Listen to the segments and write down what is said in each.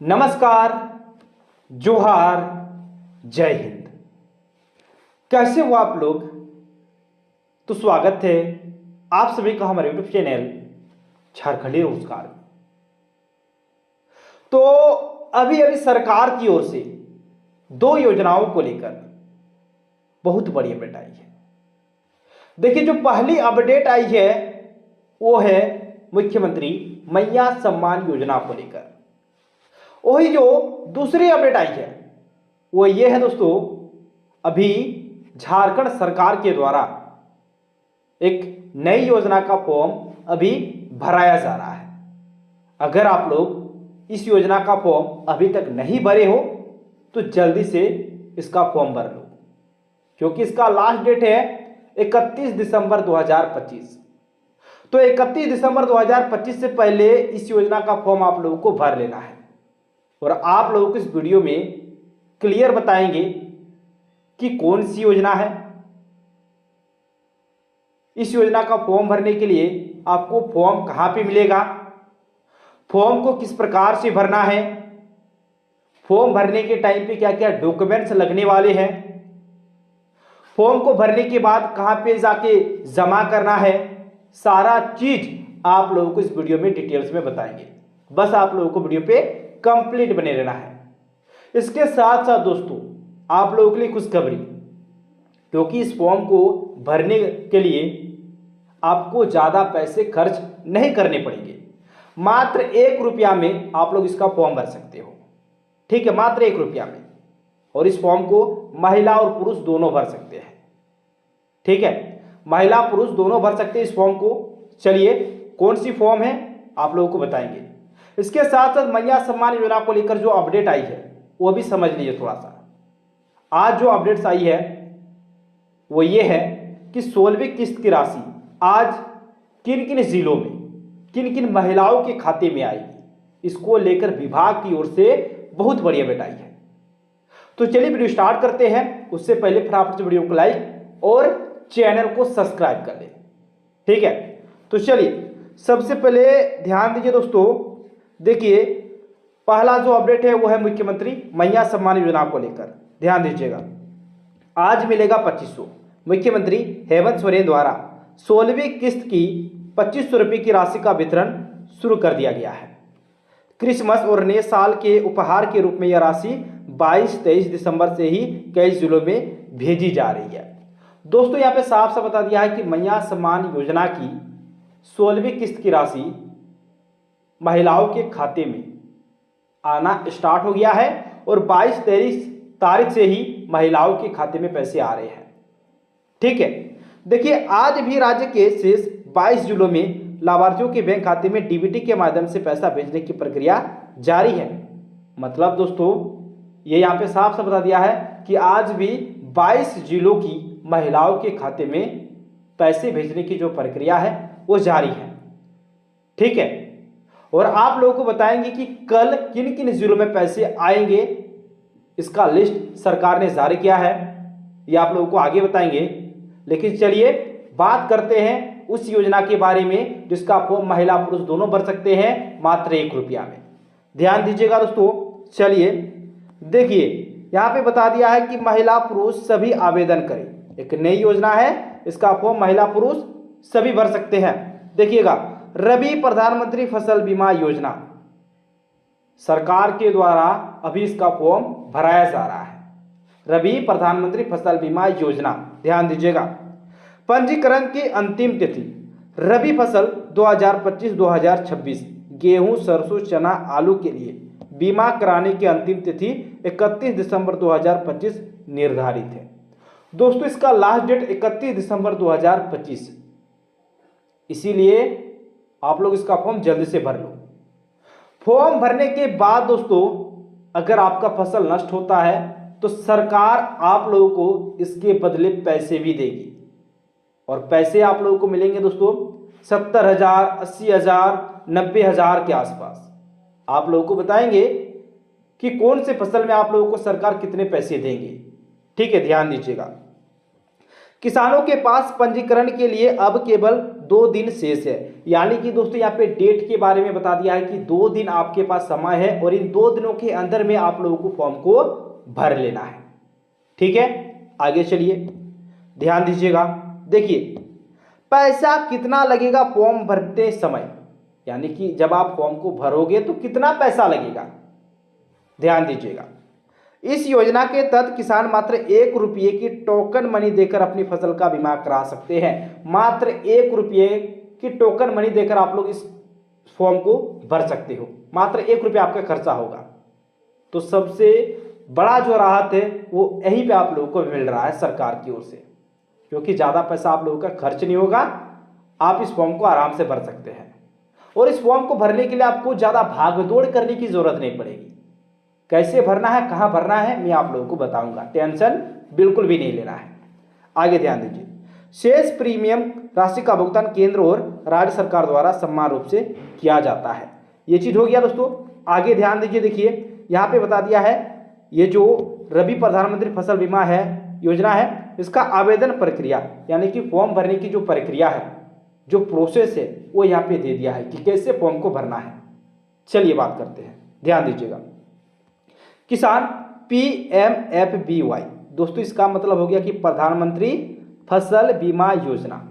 नमस्कार, जोहार, जय हिंद। कैसे हो आप लोग? तो स्वागत है आप सभी का हमारे यूट्यूब चैनल झारखंडी रोजगार में। तो अभी अभी सरकार की ओर से दो योजनाओं को लेकर बहुत बड़ी अपडेट आई है। देखिए, जो पहली अपडेट आई है वो है मुख्यमंत्री मैया सम्मान योजना को लेकर। वही जो दूसरी अपडेट आई है वो ये है दोस्तों, अभी झारखंड सरकार के द्वारा एक नई योजना का फॉर्म अभी भराया जा रहा है। अगर आप लोग इस योजना का फॉर्म अभी तक नहीं भरे हो तो जल्दी से इसका फॉर्म भर लो, क्योंकि इसका लास्ट डेट है 31 दिसंबर 2025। तो 31 दिसंबर 2025 से पहले इस योजना का फॉर्म आप लोगों को भर लेना है। और आप लोगों को इस वीडियो में क्लियर बताएंगे कि कौन सी योजना है। इस योजना का फॉर्म भरने के लिए आपको फॉर्म कहां पे मिलेगा, फॉर्म को किस प्रकार से भरना है, फॉर्म भरने के टाइम पे क्या क्या डॉक्यूमेंट्स लगने वाले हैं, फॉर्म को भरने के बाद कहां पे जाके जमा करना है, सारा चीज आप लोगों को इस वीडियो में डिटेल्स में बताएंगे। बस आप लोगों को वीडियो पे कंप्लीट बने रहना है। इसके साथ साथ दोस्तों आप लोगों के लिए खुशखबरी, क्योंकि इस फॉर्म को भरने के लिए आपको ज़्यादा पैसे खर्च नहीं करने पड़ेंगे। मात्र 1 रुपया में आप लोग इसका फॉर्म भर सकते हो। ठीक है, मात्र 1 रुपया में। और इस फॉर्म को महिला और पुरुष दोनों भर सकते हैं। ठीक है, महिला पुरुष दोनों भर सकते हैं इस फॉर्म को। चलिए, कौन सी फॉर्म है आप लोगों को बताएंगे। इसके साथ साथ मैया सम्मान योजना को लेकर जो अपडेट आई है वो भी समझ लीजिए थोड़ा सा। आज जो अपडेट्स आई है वो ये है कि 16वीं किस्त की राशि आज किन किन जिलों में किन किन महिलाओं के खाते में आएगी, इसको लेकर विभाग की ओर से बहुत बड़ी अपडेट आई है। तो चलिए वीडियो स्टार्ट करते हैं। उससे पहले फटाफट से वीडियो को लाइक और चैनल को सब्सक्राइब कर लें। ठीक है, तो चलिए सबसे पहले ध्यान दीजिए दोस्तों। देखिए, पहला जो अपडेट है वो है मुख्यमंत्री मैया सम्मान योजना को लेकर। ध्यान दीजिएगा, आज मिलेगा 2500। मुख्यमंत्री हेमंत सोरेन द्वारा 16वीं किस्त की 2500 रुपये की राशि का वितरण शुरू कर दिया गया है। क्रिसमस और नए साल के उपहार के रूप में यह राशि 22-23 दिसंबर से ही कई जिलों में भेजी जा रही है। दोस्तों यहाँ पे साफ साफ बता दिया है कि मैया सम्मान योजना की 16वीं किस्त की राशि महिलाओं के खाते में आना स्टार्ट हो गया है और 22-23 तारीख से ही महिलाओं के खाते में पैसे आ रहे हैं। ठीक है, देखिए आज भी राज्य के शेष 22 जिलों में लाभार्थियों के बैंक खाते में डीबीटी के माध्यम से पैसा भेजने की प्रक्रिया जारी है। मतलब दोस्तों ये यहाँ पे साफ साफ बता दिया है कि आज भी 22 जिलों की महिलाओं के खाते में पैसे भेजने की जो प्रक्रिया है वो जारी है। ठीक है, और आप लोगों को बताएंगे कि कल किन किन जिलों में पैसे आएंगे, इसका लिस्ट सरकार ने जारी किया है, ये आप लोगों को आगे बताएंगे। लेकिन चलिए बात करते हैं उस योजना के बारे में जिसका फॉर्म महिला पुरुष दोनों भर सकते हैं मात्र 1 रुपया में। ध्यान दीजिएगा दोस्तों। चलिए देखिए, यहाँ पे बता दिया है कि महिला पुरुष सभी आवेदन करें। एक नई योजना है, इसका फॉर्म महिला पुरुष सभी भर सकते हैं। देखिएगा, रबी प्रधानमंत्री फसल बीमा योजना सरकार के द्वारा अभी इसका फॉर्म भराया जा रहा है। रबी प्रधानमंत्री फसल बीमा योजना, ध्यान दीजिएगा। पंजीकरण की अंतिम तिथि रबी फसल 2025-2026 गेहूं, सरसों, चना, आलू के लिए बीमा कराने की अंतिम तिथि 31 दिसंबर 2025 निर्धारित है। दोस्तों इसका लास्ट डेट 31 दिसंबर 2025, इसीलिए आप लोग इसका फॉर्म जल्दी से भर लो। फॉर्म भरने के बाद दोस्तों अगर आपका फसल नष्ट होता है तो सरकार आप लोगों को इसके बदले पैसे भी देगी। और पैसे आप लोगों को मिलेंगे दोस्तों 70,000, 80,000, 90,000 के आसपास। आप लोगों को बताएंगे कि कौन से फसल में आप लोगों को सरकार कितने पैसे देंगे। ठीक है, ध्यान दीजिएगा। किसानों के पास पंजीकरण के लिए अब केवल 2 दिन शेष है। यानी कि दोस्तों यहाँ पे डेट के बारे में बता दिया है कि 2 दिन आपके पास समय है और इन 2 दिनों के अंदर में आप लोगों को फॉर्म को भर लेना है। ठीक है, आगे चलिए, ध्यान दीजिएगा। देखिए पैसा कितना लगेगा फॉर्म भरते समय, यानी कि जब आप फॉर्म को भरोगे तो कितना पैसा लगेगा, ध्यान दीजिएगा। इस योजना के तहत किसान मात्र 1 रुपये की टोकन मनी देकर अपनी फसल का बीमा करा सकते हैं। मात्र 1 रुपये की टोकन मनी देकर आप लोग इस फॉर्म को भर सकते हो, मात्र 1 रुपया आपका खर्चा होगा। तो सबसे बड़ा जो राहत है वो यहीं पे आप लोगों को मिल रहा है सरकार की ओर से, क्योंकि ज़्यादा पैसा आप लोगों का खर्च नहीं होगा, आप इस फॉर्म को आराम से भर सकते हैं। और इस फॉर्म को भरने के लिए आपको ज़्यादा भागदौड़ करने की ज़रूरत नहीं पड़ेगी। कैसे भरना है, कहाँ भरना है, मैं आप लोगों को बताऊंगा, टेंशन बिल्कुल भी नहीं लेना है। आगे ध्यान दीजिए, शेष प्रीमियम राशि का भुगतान केंद्र और राज्य सरकार द्वारा समान रूप से किया जाता है। ये चीज़ हो गया दोस्तों। आगे ध्यान दीजिए, देखिए यहाँ पे बता दिया है ये जो रबी प्रधानमंत्री फसल बीमा है योजना है, इसका आवेदन प्रक्रिया यानी कि फॉर्म भरने की जो प्रक्रिया है, जो प्रोसेस है, वो यहाँ पे दे दिया है कि कैसे फॉर्म को भरना है। चलिए बात करते हैं, ध्यान दीजिएगा। किसान PMFBY, दोस्तों इसका मतलब हो गया कि प्रधानमंत्री फसल बीमा योजना।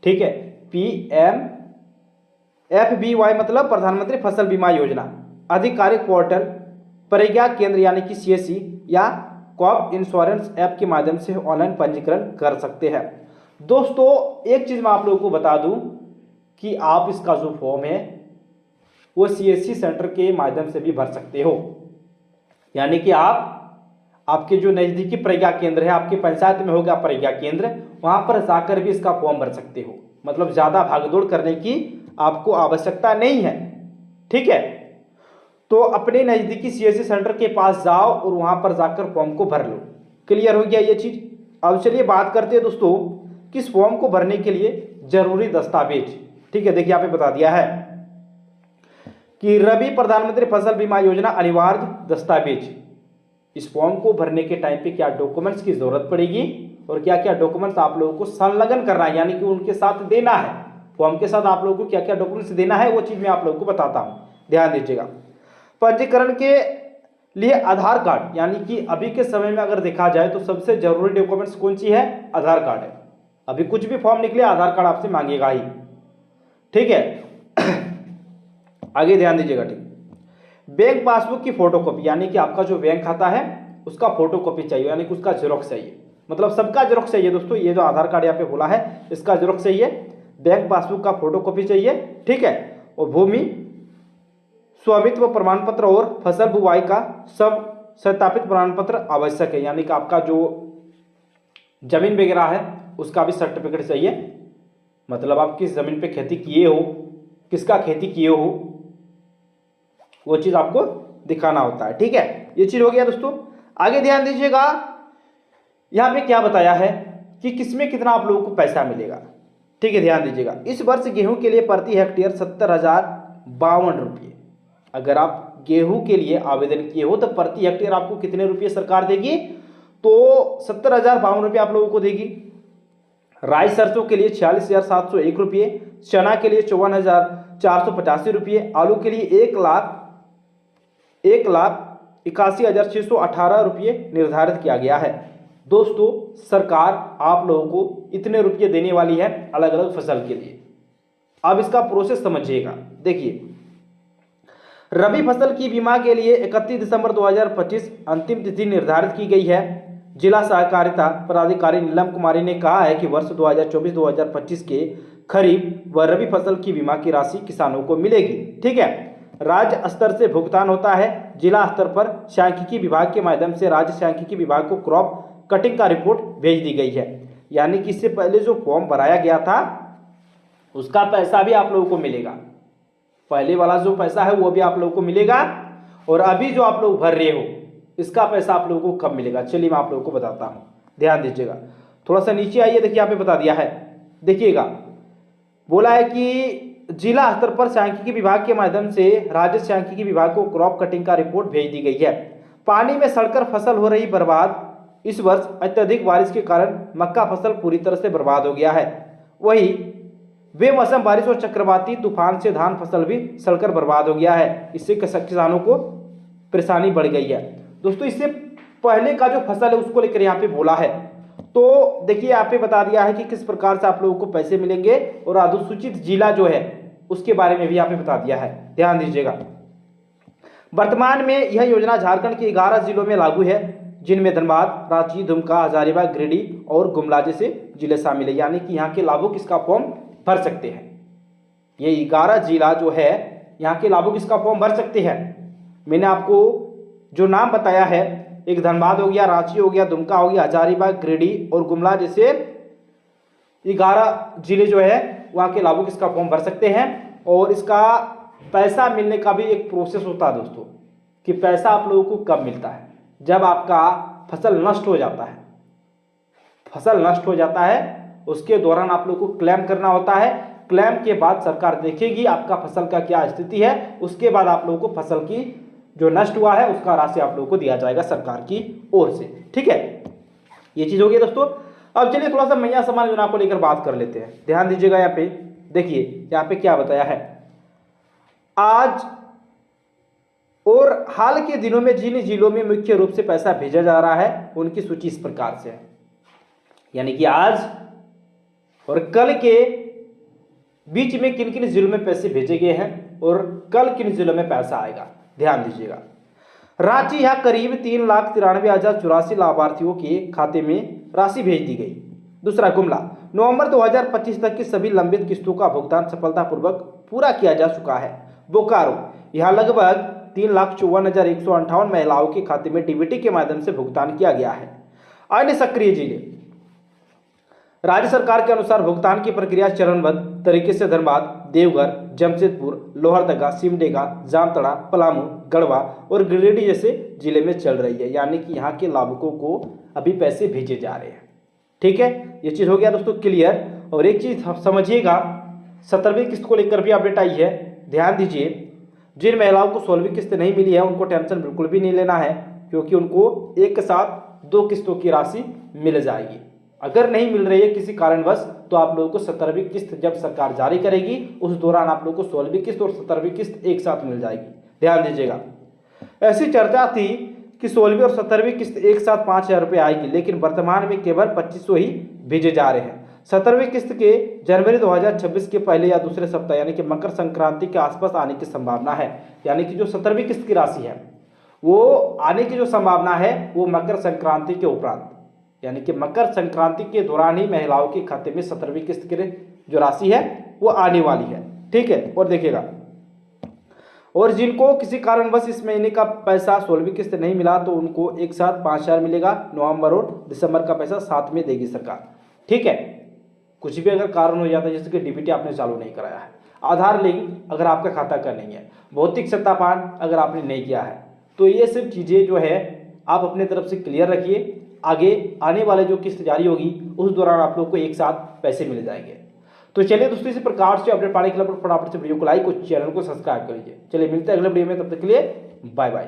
ठीक है, PMFBY मतलब प्रधानमंत्री फसल बीमा योजना। आधिकारिक पोर्टल प्रज्ञा केंद्र यानी कि CSC या क्रॉप इंश्योरेंस ऐप के माध्यम से ऑनलाइन पंजीकरण कर सकते हैं। दोस्तों एक चीज़ मैं आप लोगों को बता दूं कि आप इसका जो फॉर्म है वो CSC सेंटर के माध्यम से भी भर सकते हो, यानी कि आपके जो नज़दीकी प्रज्ञा केंद्र है, आपकी पंचायत में होगा प्रज्ञा केंद्र, वहाँ पर जाकर भी इसका फॉर्म भर सकते हो। मतलब ज़्यादा भागदौड़ करने की आपको आवश्यकता नहीं है। ठीक है, तो अपने नज़दीकी CSC सेंटर के पास जाओ और वहाँ पर जाकर फॉर्म को भर लो। क्लियर हो गया ये चीज़। अब चलिए बात करते हैं दोस्तों कि इस फॉर्म को भरने के लिए जरूरी दस्तावेज। ठीक है, देखिए यहाँ पे बता दिया है कि रबी प्रधानमंत्री फसल बीमा योजना अनिवार्य दस्तावेज। इस फॉर्म को भरने के टाइम पे क्या डॉक्यूमेंट्स की जरूरत पड़ेगी और क्या क्या डॉक्यूमेंट्स आप लोगों को संलग्न करना है, यानी कि उनके साथ देना है। फॉर्म के साथ आप लोगों को क्या क्या डॉक्यूमेंट्स देना है वो चीज़ मैं आप लोगों को बताता हूँ, ध्यान दीजिएगा। पंजीकरण के लिए आधार कार्ड, यानी कि अभी के समय में अगर देखा जाए तो सबसे जरूरी डॉक्यूमेंट्स कौन सी है, आधार कार्ड है। अभी कुछ भी फॉर्म निकले आधार कार्ड आपसे मांगेगा ही। ठीक है, आगे ध्यान दीजिएगा। ठीक, बैंक पासबुक की फोटोकॉपी, यानी कि आपका जो बैंक खाता है उसका फोटोकॉपी चाहिए, यानी कि उसका जेरोक्स चाहिए। मतलब सबका जेरोक्स चाहिए दोस्तों। ये जो आधार कार्ड यहाँ पे बोला है इसका जेरोक्स चाहिए, बैंक पासबुक का फोटोकॉपी चाहिए। ठीक है, और भूमि स्वामित्व प्रमाण पत्र और फसल बुवाई का सब सत्यापित प्रमाण पत्र आवश्यक है, यानी कि आपका जो जमीन वगैरह है उसका भी सर्टिफिकेट चाहिए। मतलब आप किस जमीन पे खेती किए हो, किसका खेती किए हो, वो चीज़ आपको दिखाना होता है। ठीक है, ये चीज़ हो गया दोस्तों। आगे ध्यान दीजिएगा, यहाँ पे क्या बताया है कि किसमें कितना आप लोगों को पैसा मिलेगा। ठीक है, ध्यान दीजिएगा। इस वर्ष गेहूं के लिए प्रति हेक्टेयर 70,052 रुपये। अगर आप गेहूं के लिए आवेदन किए हो तो प्रति हेक्टेयर आपको कितने रुपये सरकार देगी, तो 70,052 रुपये आप लोगों को देगी। राई सरसों के लिए 46,701 रुपये, चना के लिए 54,485 रुपये, आलू के लिए 1,81,618 रुपये निर्धारित किया गया है। दोस्तों सरकार आप लोगों को इतने रुपये देने वाली है अलग अलग फसल के लिए। अब इसका प्रोसेस समझिएगा। देखिए, रबी फसल की बीमा के लिए 31 दिसंबर 2025 अंतिम तिथि निर्धारित की गई है। जिला सहकारिता पदाधिकारी नीलम कुमारी ने कहा है कि वर्ष 2024-2025 के खरीफ व रबी फसल की बीमा की राशि किसानों को मिलेगी। ठीक है, राज्य स्तर से भुगतान होता है। जिला स्तर पर सांख्यिकी विभाग के माध्यम से राज्य सांख्यिकी विभाग को क्रॉप कटिंग का रिपोर्ट भेज दी गई है। यानी कि इससे पहले जो फॉर्म भराया गया था उसका पैसा भी आप लोगों को मिलेगा। पहले वाला जो पैसा है वो भी आप लोगों को मिलेगा, और अभी जो आप लोग भर रहे हो इसका पैसा आप लोगों को कब मिलेगा, चलिए मैं आप लोगों को बताता हूँ। ध्यान दीजिएगा, थोड़ा सा नीचे आइए। देखिए यहाँ पे बता दिया है, देखिएगा बोला है कि जिला स्तर पर सांख्यिकी विभाग के माध्यम से राज्य सांख्यिकी विभाग को क्रॉप कटिंग का रिपोर्ट भेज दी गई है। पानी में सड़कर फसल हो रही बर्बाद। इस वर्ष अत्यधिक बारिश के कारण मक्का फसल पूरी तरह से बर्बाद हो गया है। वही बेमौसम बारिश और चक्रवाती तूफान से धान फसल भी सड़कर बर्बाद हो गया है। इससे किसानों को परेशानी बढ़ गई है। दोस्तों इससे पहले का जो फसल है उसको लेकर यहाँ पे बोला है। तो देखिए यहाँ पे बता दिया है कि किस प्रकार से आप लोगों को पैसे मिलेंगे और अधिसूचित जिला जो है उसके बारे में भी यहाँ पे बता दिया है, ध्यान दीजिएगा। वर्तमान में यह योजना झारखंड के 11 जिलों में लागू है, जिनमें धनबाद, रांची, दुमका, हजारीबाग, गिरिडीह और गुमला जैसे जिले शामिल है। यानी कि यहाँ के लाभुक इसका फॉर्म भर सकते हैं। ये 11 जिला जो है यहाँ के लाभुक इसका फॉर्म भर सकते हैं। मैंने आपको जो नाम बताया है, एक धनबाद हो गया, रांची हो गया, दुमका हो गया, हजारीबाग, गिरिडीह और गुमला जैसे 11 जिले जो है वहाँ के लाभुक इसका फॉर्म भर सकते हैं। और इसका पैसा मिलने का भी एक प्रोसेस होता है दोस्तों, कि पैसा आप लोगों को कब मिलता है, जब आपका फसल नष्ट हो जाता है। फसल नष्ट हो जाता है उसके दौरान आप लोगों को क्लेम करना होता है। क्लेम के बाद सरकार देखेगी आपका फसल का क्या स्थिति है, उसके बाद आप लोगों को फसल की जो नष्ट हुआ है उसका राशि आप लोगों को दिया जाएगा सरकार की ओर से। ठीक है, ये चीज हो गई दोस्तों। अब चलिए थोड़ा सा मैया समान योजना को लेकर बात कर लेते हैं। ध्यान दीजिएगा, यहाँ पे देखिए यहाँ पे क्या बताया है। आज और हाल के दिनों में जिन जिलों में मुख्य रूप से पैसा भेजा जा रहा है उनकी सूची इस प्रकार से है। यानी कि आज और कल के बीच में किन किन जिलों में पैसे भेजे गए हैं और कल किन जिलों में पैसा आएगा, ध्यान दीजिएगा। रांची यहाँ करीब 3,93,084 लाभार्थियों के खाते में राशि भेज दी गई। दूसरा गुमला, नवंबर 2025 तक की सभी लंबित किस्तों का भुगतान सफलतापूर्वक पूरा किया जा चुका है। बोकारो, यहाँ लगभग 3,54,158 महिलाओं के खाते में डीबीटी के माध्यम से भुगतान किया गया है। अन्य सक्रिय जिले, राज्य सरकार के अनुसार भुगतान की प्रक्रिया चरणबद्ध तरीके से धनबाद, देवघर, जमशेदपुर, लोहरदगा, सिमडेगा, जामताड़ा, पलामू, गढ़वा और गिरिडीह जैसे जिले में चल रही है। यानी कि यहाँ के लाभुकों को अभी पैसे भेजे जा रहे हैं। ठीक है, ये चीज हो गया दोस्तों क्लियर। और एक चीज समझिएगा, 17वीं किस्त को लेकर भी अपडेट आई है, ध्यान दीजिए। जिन महिलाओं को 16वीं किस्त नहीं मिली है उनको टेंशन बिल्कुल भी नहीं लेना है, क्योंकि उनको एक साथ 2 किस्तों की राशि मिल जाएगी। अगर नहीं मिल रही है किसी कारणवश तो आप लोगों को 17वीं किस्त जब सरकार जारी करेगी उस दौरान आप लोगों को 16वीं किस्त और 17वीं किस्त एक साथ मिल जाएगी, ध्यान दीजिएगा। ऐसी चर्चा थी कि 16वीं और 17वीं किस्त एक साथ 5,000 रुपये आएगी, लेकिन वर्तमान में केवल 2500 ही भेजे जा रहे हैं। 17वीं किस्त के जनवरी 2026 के पहले या दूसरे सप्ताह यानी कि मकर संक्रांति के आसपास आने की संभावना है। यानी कि जो 17वीं किस्त की राशि है वो आने की जो संभावना है वो मकर संक्रांति के उपरांत, यानी कि मकर संक्रांति के दौरान ही महिलाओं के खाते में 17वीं किस्त की जो राशि है वो आने वाली है। ठीक है, और देखिएगा, और जिनको किसी कारणवश इस महीने का पैसा 16वीं किस्त नहीं मिला तो उनको एक साथ 5,000 मिलेगा। नवंबर और दिसंबर का पैसा साथ में देगी सरकार। ठीक है, कुछ भी अगर कारण हो जाता है जैसे कि डीबीटी आपने चालू नहीं कराया है, आधार लिंक अगर आपका खाता का नहीं है, भौतिक सत्यापन अगर आपने नहीं किया है, तो ये सब चीज़ें जो है आप अपने तरफ से क्लियर रखिए। आगे आने वाले जो किस्त जारी होगी उस दौरान आप लोग को एक साथ पैसे मिल जाएंगे। तो चलिए दोस्तों, इसी प्रकार से अपडेट पाने के लिए फटाफट से वीडियो को लाइक और चैनल को सब्सक्राइब कर लीजिए। चलिए मिलते हैं अगले वीडियो में, तब तक के लिए बाय बाय।